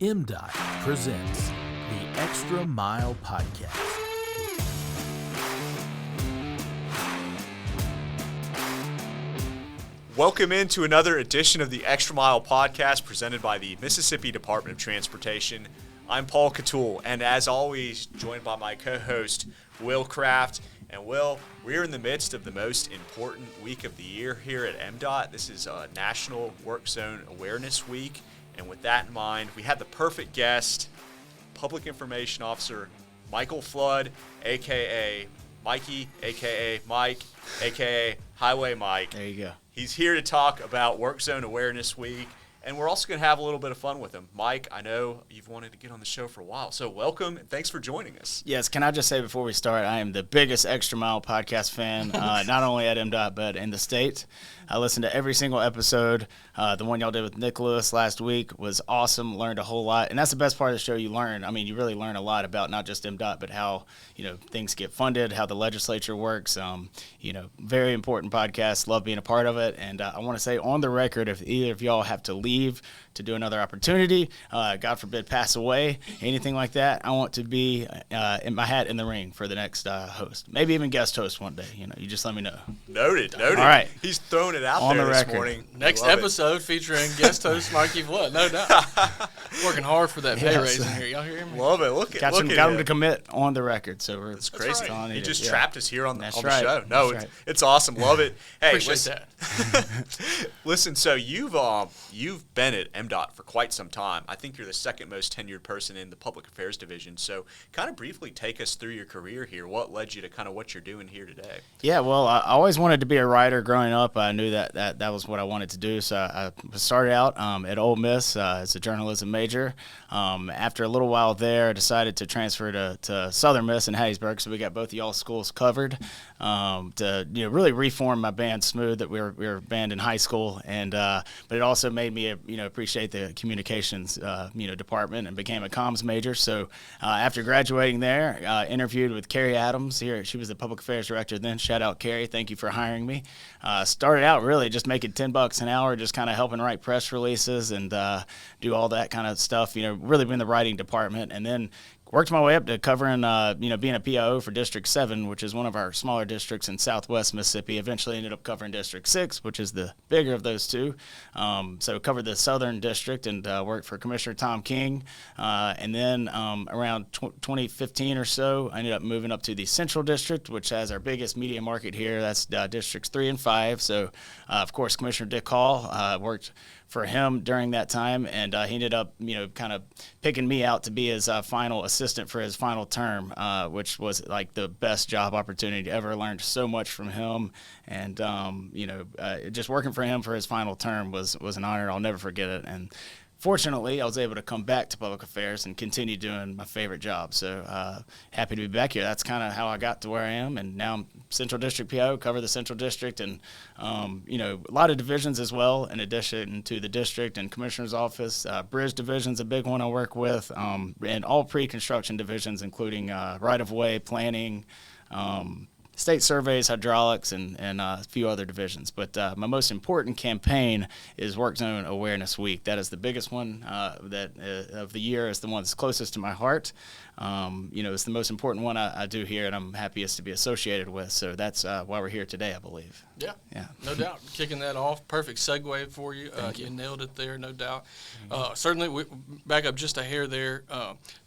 MDOT presents the Extra Mile Podcast. Welcome into another edition of the Extra Mile Podcast presented by the Mississippi Department of Transportation. I'm Paul Catul, and as always, joined by my co-host, Will Kraft. And Will, we're in the midst of the most important week of the year here at MDOT. This is National Work Zone Awareness Week. And with that in mind, we had the perfect guest, Public Information Officer Michael Flood, a.k.a. Mikey, a.k.a. Mike, a.k.a. Highway Mike. There you go. He's here to talk about Work Zone Awareness Week, and we're also going to have a little bit of fun with him. Mike, I know you've wanted to get on the show for a while, so welcome, and thanks for joining us. Yes, can I just say before we start, I am the biggest Extra Mile podcast fan, not only at MDOT, but in the state. I listened to every single episode. The one y'all did with Nick Lewis last week was awesome, learned a whole lot. And that's the best part of the show. You learn, you really learn a lot about not just MDOT, but how, things get funded, how the legislature works. Very important podcast. Love being a part of it. And I want to say on the record, if either of y'all have to leave to do another opportunity, God forbid pass away, anything like that, I want to be in my hat in the ring for the next host. Maybe even guest host one day. You just let me know. Noted. All right. He's throwing it out on there the this record. morning. Next episode featuring guest host Mikey Flood, no doubt. Working hard for that pay raise in here. Y'all hear me? Love it. Got him to commit on the record. So we're It's crazy. right. He just trapped us here on the right. show. No, it's awesome. Love it. Hey, Appreciate that. Listen, so you've been at MDOT for quite some time. I think you're the second most tenured person in the Public Affairs Division. So kind of briefly take us through your career here. What led you to kind of what you're doing here today? Yeah, well, I always wanted to be a writer growing up. I knew that was what I wanted to do. So I started out at Ole Miss as a journalism major. After a little while there, I decided to transfer to Southern Miss in Hattiesburg. So we got both of y'all schools covered to really reform my band Smooth that we were a band in high school. And but it also made me appreciate the communications department and became a comms major. So after graduating there, interviewed with Carrie Adams here. She was the public affairs director then. Shout out Carrie. Thank you for hiring me. Started out really just making $10 an hour, just kind of helping write press releases and do all that kind of stuff. Really been in the writing department, and then worked my way up to covering, being a PIO for District 7, which is one of our smaller districts in southwest Mississippi. Eventually ended up covering District 6, which is the bigger of those two. So covered the Southern District and worked for Commissioner Tom King. And then around 2015 or so, I ended up moving up to the Central District, which has our biggest media market here. That's Districts 3 and 5. So, of course, Commissioner Dick Hall worked for him during that time, and he ended up, kind of picking me out to be his final assistant for his final term, which was like the best job opportunity ever. Learned so much from him, and just working for him for his final term was an honor. I'll never forget it. And fortunately, I was able to come back to public affairs and continue doing my favorite job. So happy to be back here. That's kind of how I got to where I am. And now I'm Central District PO, cover the Central District, and, a lot of divisions as well, in addition to the district and commissioner's office. Bridge division's a big one I work with, and all pre-construction divisions, including right-of-way, planning, state surveys, hydraulics, and a few other divisions. But my most important campaign is Work Zone Awareness Week. That is the biggest one of the year. Is the one that's closest to my heart. It's the most important one I do here, and I'm happiest to be associated with. So that's why we're here today, I believe. Yeah, no doubt. Kicking that off, perfect segue for you. You nailed it there, no doubt. Certainly, we back up just a hair there.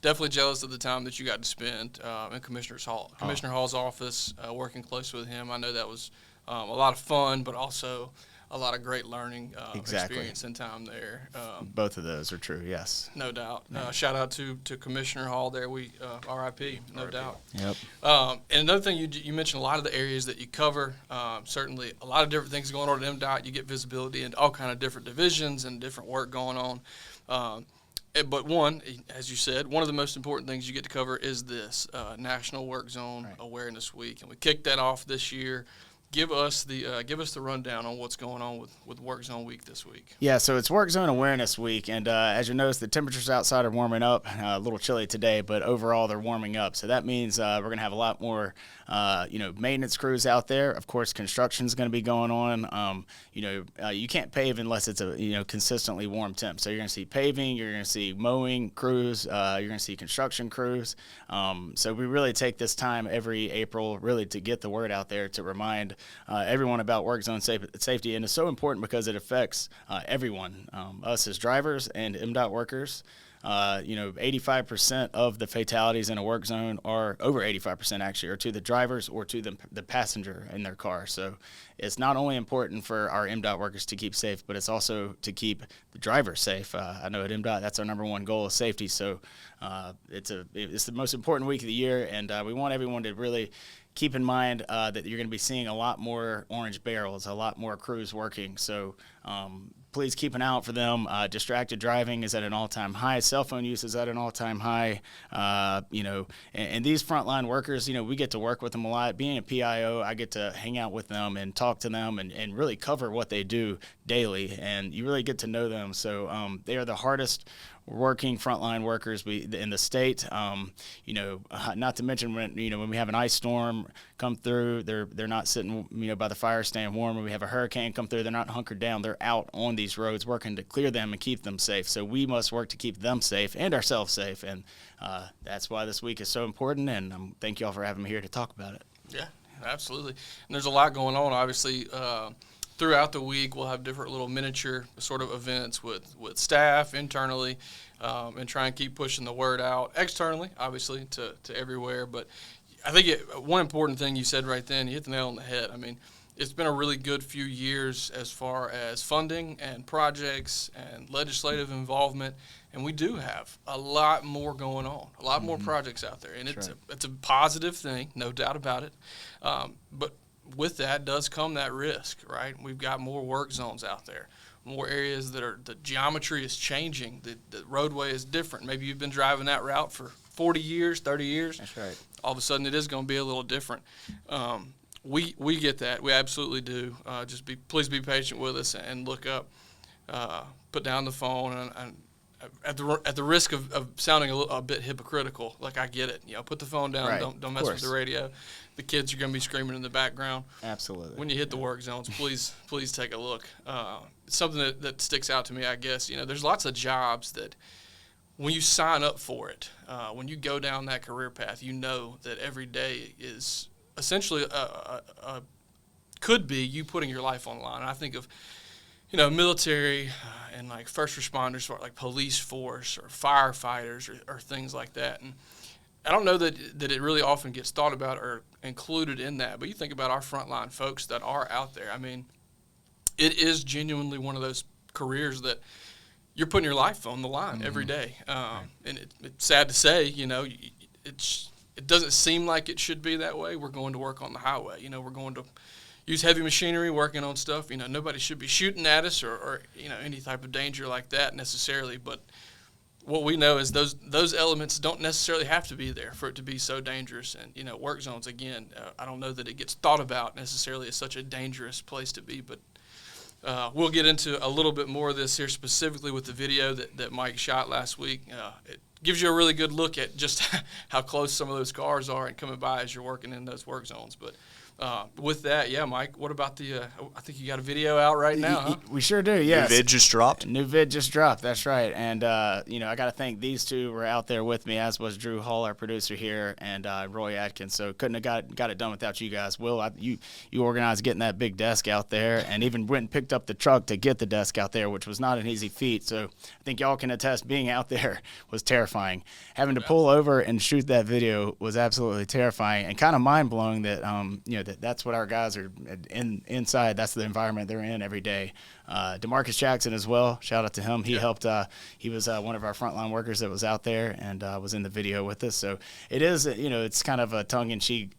Definitely jealous of the time that you got to spend in Commissioner Hall's office, working close with him. I know that was a lot of fun, but also a lot of great learning experience and time there. Both of those are true, yes. No doubt. Shout out to Commissioner Hall there. We RIP, no doubt. Yep. And another thing, you mentioned a lot of the areas that you cover. Certainly a lot of different things going on at MDOT. You get visibility into all kind of different divisions and different work going on. But one, as you said, one of the most important things you get to cover is this National Work Zone Awareness Week. And we kicked that off this year. give us the rundown on what's going on with Work Zone Week this week. Yeah, so it's Work Zone Awareness Week, and as you notice, the temperatures outside are warming up. A little chilly today, but overall they're warming up. So that means we're going to have a lot more, maintenance crews out there. Of course, construction's going to be going on. You can't pave unless it's a consistently warm temp. So you're going to see paving, you're going to see mowing crews, you're going to see construction crews. So we really take this time every April really to get the word out there to remind everyone about work zone safety, and it's so important because it affects everyone, us as drivers and MDOT workers. 85% of the fatalities in a work zone are over 85% actually are to the drivers or to the passenger in their car. So it's not only important for our MDOT workers to keep safe, but it's also to keep the drivers safe. I know at MDOT that's our number one goal is safety. So it's the most important week of the year, and we want everyone to really keep in mind that you're going to be seeing a lot more orange barrels, a lot more crews working. So please keep an eye out for them. Distracted driving is at an all-time high. Cell phone use is at an all-time high. And these frontline workers, we get to work with them a lot. Being a PIO, I get to hang out with them and talk to them and really cover what they do daily. And you really get to know them. So they are the hardest working frontline workers in the state. Not to mention when we have an ice storm come through, they're not sitting by the fire staying warm. When we have a hurricane come through, they're not hunkered down. They're out on these roads working to clear them and keep them safe. So we must work to keep them safe and ourselves safe, and that's why this week is so important. And thank you all for having me here to talk about it. Yeah, absolutely. And there's a lot going on, obviously. Throughout the week, we'll have different little miniature sort of events with staff internally, and try and keep pushing the word out externally, obviously, to everywhere. But I think one important thing you said right then, you hit the nail on the head. I mean, it's been a really good few years as far as funding and projects and legislative involvement, and we do have a lot more going on, a lot more projects out there, and it's a positive thing, no doubt about it. But with that does come that risk, right? We've got more work zones out there, more areas that the geometry is changing, the roadway is different. Maybe you've been driving that route for 40 years, 30 years. That's right. All of a sudden it is going to be a little different. We get that. We absolutely do. Please be patient with us and look up, put down the phone, and at the risk of sounding a bit hypocritical, like I get it. Put the phone down. Right. Don't mess with the radio. The kids are going to be screaming in the background. Absolutely. When you hit the work zones, please take a look. Something that sticks out to me, I guess, there's lots of jobs that when you sign up for it, when you go down that career path, that every day is essentially could be you putting your life on the line. And I think of military and like first responders, or like police force or firefighters or things like that. And I don't know that it really often gets thought about or included in that, but you think about our frontline folks that are out there. I mean, it is genuinely one of those careers that you're putting your life on the line every day. And it's sad to say, it doesn't seem like it should be that way. We're going to work on the highway. We're going to use heavy machinery, working on stuff. Nobody should be shooting at us or any type of danger like that necessarily. But what we know is those elements don't necessarily have to be there for it to be so dangerous. And, work zones, again, I don't know that it gets thought about necessarily as such a dangerous place to be. But we'll get into a little bit more of this here specifically with the video that Mike shot last week. It gives you a really good look at just how close some of those cars are and coming by as you're working in those work zones. But with that, yeah, Mike, what about I think you got a video out right now, huh? We sure do, yes. New vid just dropped? New vid just dropped, that's right. And, I got to thank these two were out there with me, as was Drew Hall, our producer here, and Roy Atkins. So couldn't have got it done without you guys. Will, you organized getting that big desk out there and even went and picked up the truck to get the desk out there, which was not an easy feat. So I think y'all can attest being out there was terrifying. Having to pull over and shoot that video was absolutely terrifying and kind of mind-blowing that, that's what our guys are inside. That's the environment they're in every day. DeMarcus Jackson as well. Shout out to him. He helped. He was one of our frontline workers that was out there and was in the video with us. So it is, it's kind of a tongue-in-cheek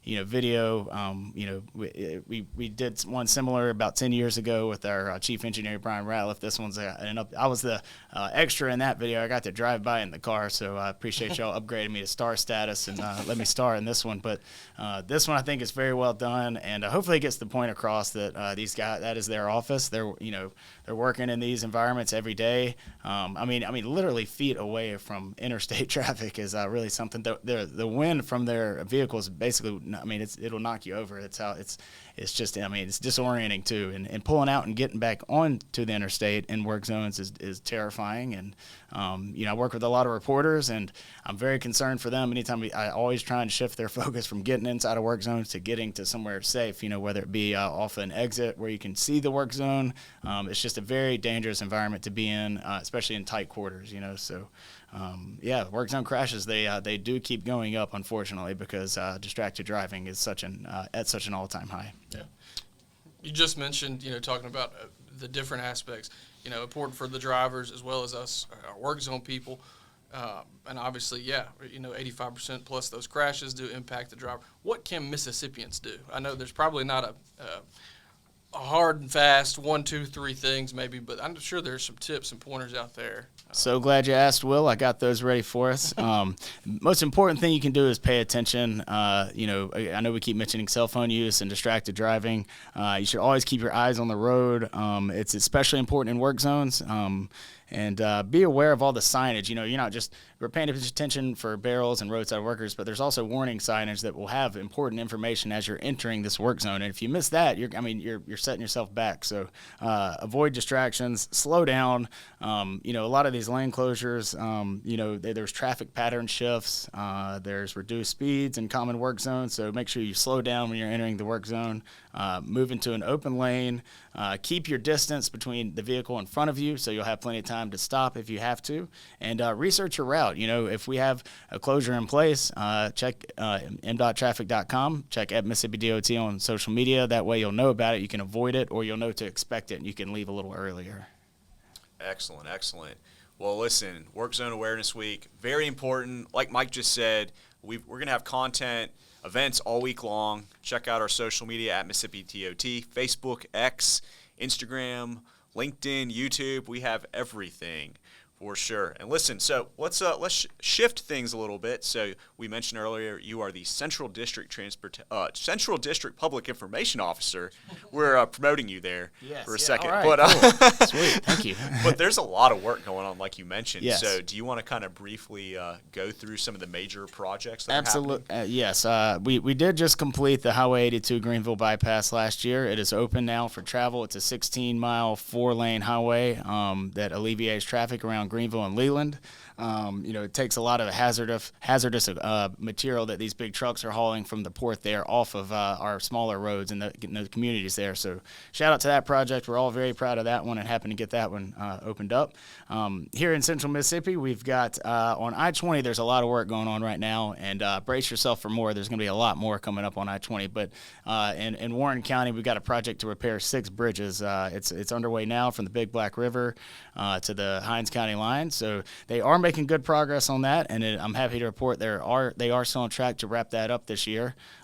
video. We did one similar about 10 years ago with our chief engineer, Brian Ratliff. This one's I was the extra in that video. I got to drive by in the car, so I appreciate y'all upgrading me to star status and let me star in this one. But this one I think is very well done, and hopefully it gets the point across that these guys, that is their office. They're working in these environments every day. I mean, literally feet away from interstate traffic is really something. The wind from their vehicles basically, it'll knock you over. It's just, it's disorienting too. And pulling out and getting back onto the interstate in work zones is terrifying. And, I work with a lot of reporters, and I'm very concerned for them. Anytime I always try and shift their focus from getting inside of work zones to getting to somewhere safe, whether it be off an exit where you can see the work zone. It's just a very dangerous environment to be in, especially in tight quarters, So, work zone crashes, they do keep going up, unfortunately, because distracted driving is at such an all-time high. Yeah. You just mentioned, talking about the different aspects, important for the drivers as well as us, our work zone people. And obviously, 85% plus those crashes do impact the driver. What can Mississippians do? I know there's probably not a hard and fast 1, 2, 3 things maybe, but I'm sure there's some tips and pointers out there. So glad you asked, Will. I got those ready for us. Most important thing you can do is pay attention. I know we keep mentioning cell phone use and distracted driving. You should always keep your eyes on the road. It's especially important in work zones. And be aware of all the signage. You're not just we're paying attention for barrels and roadside workers, but there's also warning signage that will have important information as you're entering this work zone. And if you miss that, you're setting yourself back. So avoid distractions, slow down. A lot of these lane closures, there's traffic pattern shifts, there's reduced speeds in common work zones. So make sure you slow down when you're entering the work zone. Move into an open lane. Keep your distance between the vehicle in front of you, so you'll have plenty of time to stop if you have to. And research your route. If we have a closure in place, check MDOTtraffic.com. Check at Mississippi DOT on social media. That way you'll know about it. You can avoid it, or you'll know to expect it, and you can leave a little earlier. Excellent. Well, listen, Work Zone Awareness Week, very important. Like Mike just said, we're going to have content, events all week long. Check out our social media at Mississippi DOT, Facebook, X, Instagram, LinkedIn, YouTube. We have everything for sure. And listen, so let's shift things a little bit. So we mentioned earlier you are the Central District Public Information Officer. We're promoting you there for a second. All right, cool. Sweet, thank you. But there's a lot of work going on, like you mentioned. Yes. So do you want to kind of briefly go through some of the major projects that Absolutely. are happening? Yes. We did just complete the Highway 82 Greenville bypass last year. It is open now for travel. It's a 16-mile, 4-lane highway that alleviates traffic around Greenville and Leland. It takes a lot of hazardous material that these big trucks are hauling from the port there off of our smaller roads in the communities there. So shout out to that project. We're all very proud of that one and happy to get that one opened up. Here in Central Mississippi, we've got on I-20, there's a lot of work going on right now, and brace yourself for more. There's going to be a lot more coming up on I-20. But in Warren County, we've got a project to repair 6 bridges. It's underway now from the Big Black River to the Hinds County line. So they are making good progress on that, and I'm happy to report they are still on track to wrap that up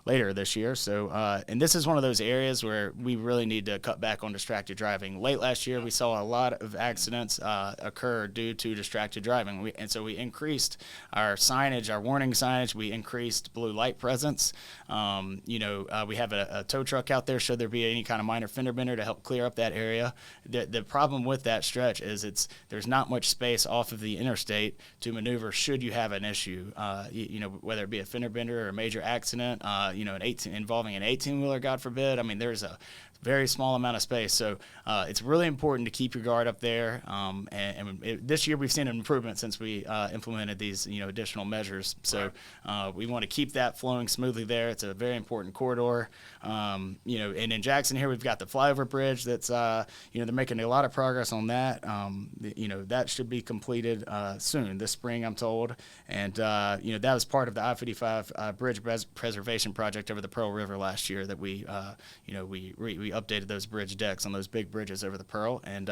later this year. So and this is one of those areas where we really need to cut back on distracted driving. Late last year, we saw a lot of accidents occur due to distracted driving, and so we increased our signage, our warning signage. We increased blue light presence. We have a tow truck out there should there be any kind of minor fender bender to help clear up that area. The problem with that stretch is there's not much space off of the interstate to maneuver should you have an issue, whether it be a fender bender or a major accident, involving an 18-wheeler, God forbid. There's a very small amount of space. So it's really important to keep your guard up there. This year we've seen an improvement since we implemented these additional measures. So we want to keep that flowing smoothly there. It's a very important corridor. And in Jackson here we've got the flyover bridge that's they're making a lot of progress on that. That should be completed soon, this spring, I'm told. And, that was part of the I-55 bridge preservation project over the Pearl River last year that we updated those bridge decks on those big bridges over the Pearl. And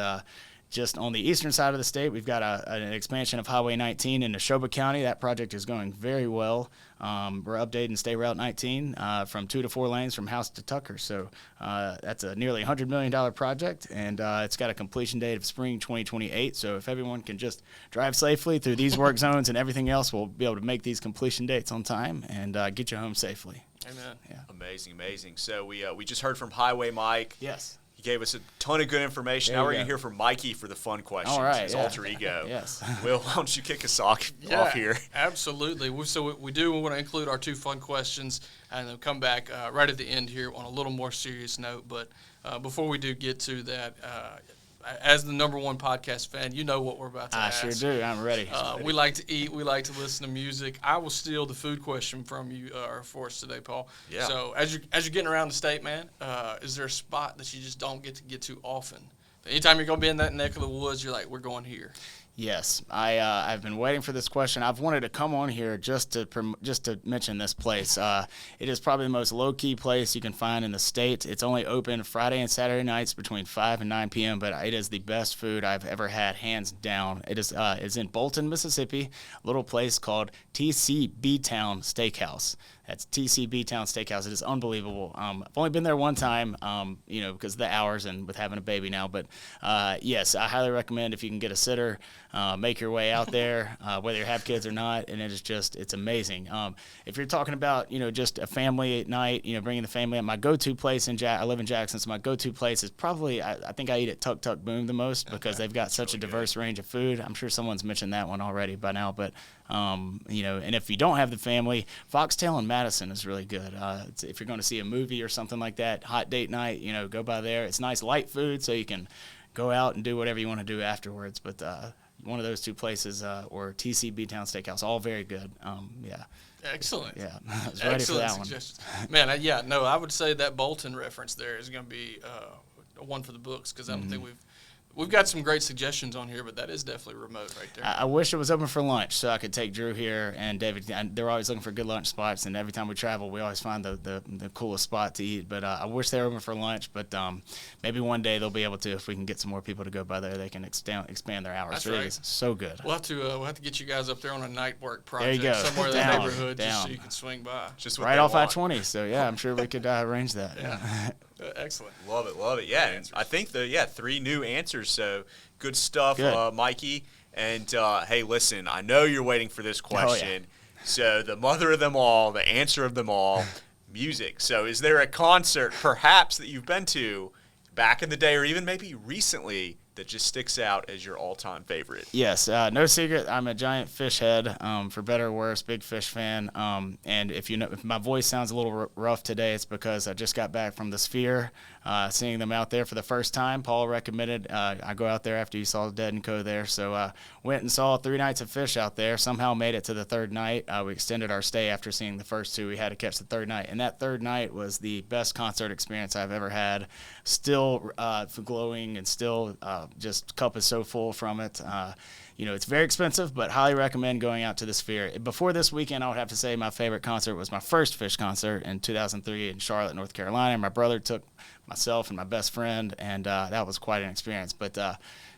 just on the eastern side of the state, we've got an expansion of Highway 19 in Neshoba County. That project is going very well. We're updating State Route 19 from 2 to 4 lanes from House to Tucker. So that's a nearly $100 million project, and it's got a completion date of spring 2028. So if everyone can just drive safely through these work zones and everything else, we'll be able to make these completion dates on time and get you home safely. Amen. Yeah. Amazing. So we just heard from Highway Mike. Yes. He gave us a ton of good information. There Now we're you going to go. hear from Mikey for the fun questions, All right, his yeah. alter ego. Yes. Will, why don't you kick us off here? Absolutely. So we do want to include our 2 fun questions and then come back right at the end here on a little more serious note. But before we do get to that, as the #1 podcast fan, you know what we're about to ask. I sure do. I'm ready. We like to eat. We like to listen to music. I will steal the food question from you for us today, Paul. Yeah. So as you're getting around the state, man, is there a spot that you just don't get to often? Anytime you're going to be in that neck of the woods, you're like, we're going here. Yes, I've been waiting for this question. I've wanted to come on here just to mention this place. It is probably the most low-key place you can find in the state. It's only open Friday and Saturday nights between 5 and 9 p.m., but it is the best food I've ever had, hands down. It's in Bolton, Mississippi, a little place called TCB Town Steakhouse. That's TCB Town Steakhouse. It is unbelievable. I've only been there one time, because of the hours and with having a baby now. But, yes, I highly recommend if you can get a sitter, make your way out there, whether you have kids or not. And it's amazing. If you're talking about, just a family night, bringing the family up, my go-to place I live in Jackson, so my go-to place is probably, I think I eat at Tuk Tuk Boom the most because they've got such a diverse range of food. I'm sure someone's mentioned that one already by now. But, and if you don't have the family, Foxtail and Madison is really good. If you're going to see a movie or something like that, hot date night, go by there. It's nice light food, so you can go out and do whatever you want to do afterwards. But one of those 2 places or TCB Town Steakhouse, all very good. Yeah. Excellent. Yeah, I was ready for that one. Man, I would say that Bolton reference there is going to be one for the books because I don't think we've got some great suggestions on here, but that is definitely remote right there. I wish it was open for lunch so I could take Drew here and David. And they're always looking for good lunch spots, and every time we travel, we always find the coolest spot to eat. But I wish they were open for lunch, but maybe one day they'll be able to. If we can get some more people to go by there, they can expand their hours. That's really right. Is so good. We'll have to get you guys up there on a night work project There you go. somewhere in the Down, neighborhood just so down. you can swing by. Just what Right they off want. I-20, so yeah, I'm sure we could arrange that. Yeah. Excellent. Love it. Yeah, and I think 3 new answers. So good stuff, Good. Mikey. And hey, listen, I know you're waiting for this question. Oh, So the mother of them all, the answer of them all, music. So is there a concert perhaps that you've been to back in the day or even maybe recently that just sticks out as your all-time favorite? Yes, no secret. I'm a giant fish head, for better or worse, big Fish fan. And if my voice sounds a little rough today, it's because I just got back from the Sphere, seeing them out there for the first time. Paul recommended I go out there after he saw Dead and Co. there, so went and saw 3 nights of Fish out there. Somehow made it to the 3rd night. We extended our stay after seeing the first 2. We had to catch the 3rd night, and that 3rd night was the best concert experience I've ever had. Still glowing and still. Just cup is so full from it. It's very expensive, but highly recommend going out to the Sphere. Before this weekend, I would have to say my favorite concert was my first Fish concert in 2003 in Charlotte, North Carolina. My brother took myself and my best friend, and that was quite an experience. But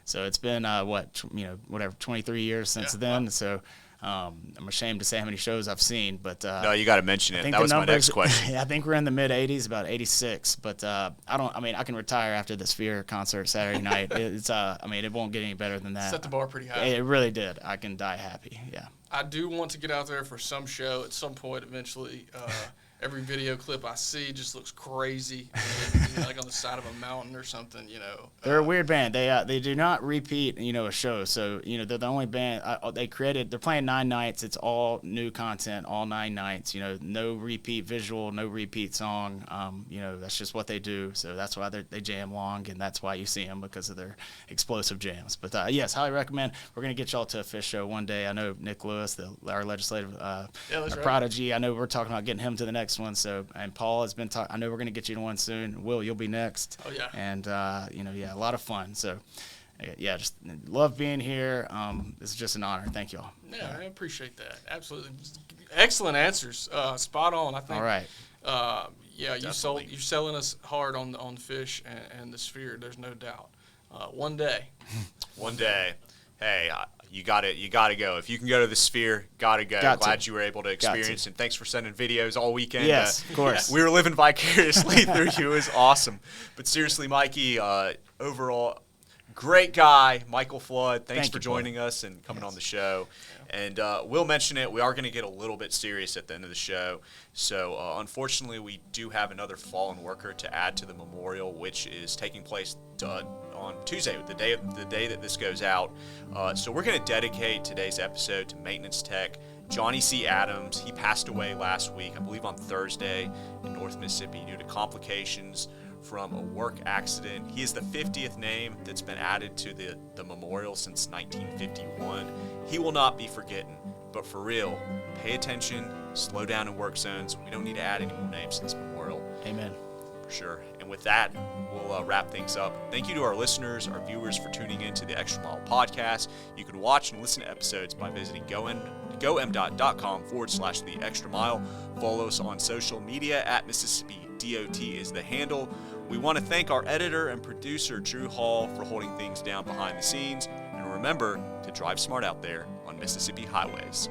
so it's been 23 years since then. Wow. So I'm ashamed to say how many shows I've seen, but No, you got to mention it. think That the was my next numbers- question. I think we're in the mid 80s, about 86. But I can retire after the Sphere concert Saturday night. It won't get any better than that. Set the bar pretty high. It really did. I can die happy. Yeah. I do want to get out there for some show at some point eventually. Every video clip I see just looks crazy, like on the side of a mountain or something, They're a weird band. They do not repeat, a show. So, they're the only band they're playing 9 nights. It's all new content, all 9 nights, no repeat visual, no repeat song. That's just what they do. So that's why they jam long, and that's why you see them, because of their explosive jams. But yes, highly recommend. We're going to get y'all to a Fish show one day. I know Nick Lewis, our legislative that's right. prodigy, I know we're talking about getting him to the next one. So, and Paul has been talking. I know we're going to get you to one soon. Will, you'll be next. Oh, yeah. And a lot of fun. So, yeah, just love being here. It's just an honor. Thank y'all. Yeah, I appreciate that. Absolutely. Excellent answers. Spot on, I think. All right. Yeah, you're selling us hard on fish and the sphere. There's no doubt. One day. One day. Hey, you got to go. If you can go to the Sphere, got to go. Glad you were able to experience, and thanks for sending videos all weekend. Yes, of course. We were living vicariously through you. It was awesome. But seriously, Mikey, overall, great guy. Michael Flood, thanks for joining us and coming on the show. And we'll mention it. We are going to get a little bit serious at the end of the show. So, unfortunately, we do have another fallen worker to add to the memorial, which is taking place on Tuesday, the day that this goes out. So we're going to dedicate today's episode to maintenance tech Johnny C. Adams. He passed away last week, I believe on Thursday, in North Mississippi due to complications from a work accident. He is the 50th name that's been added to the memorial since 1951. He will not be forgotten, but for real, pay attention, slow down in work zones. We don't need to add any more names to this memorial. Amen. For sure. And with that, we'll wrap things up. Thank you to our listeners, our viewers for tuning in to the Extra Mile podcast. You can watch and listen to episodes by visiting gomdot.com/the extra mile. Follow us on social media at Mississippi DOT is the handle. We want to thank our editor and producer, Drew Hall, for holding things down behind the scenes. And remember to drive smart out there on Mississippi highways.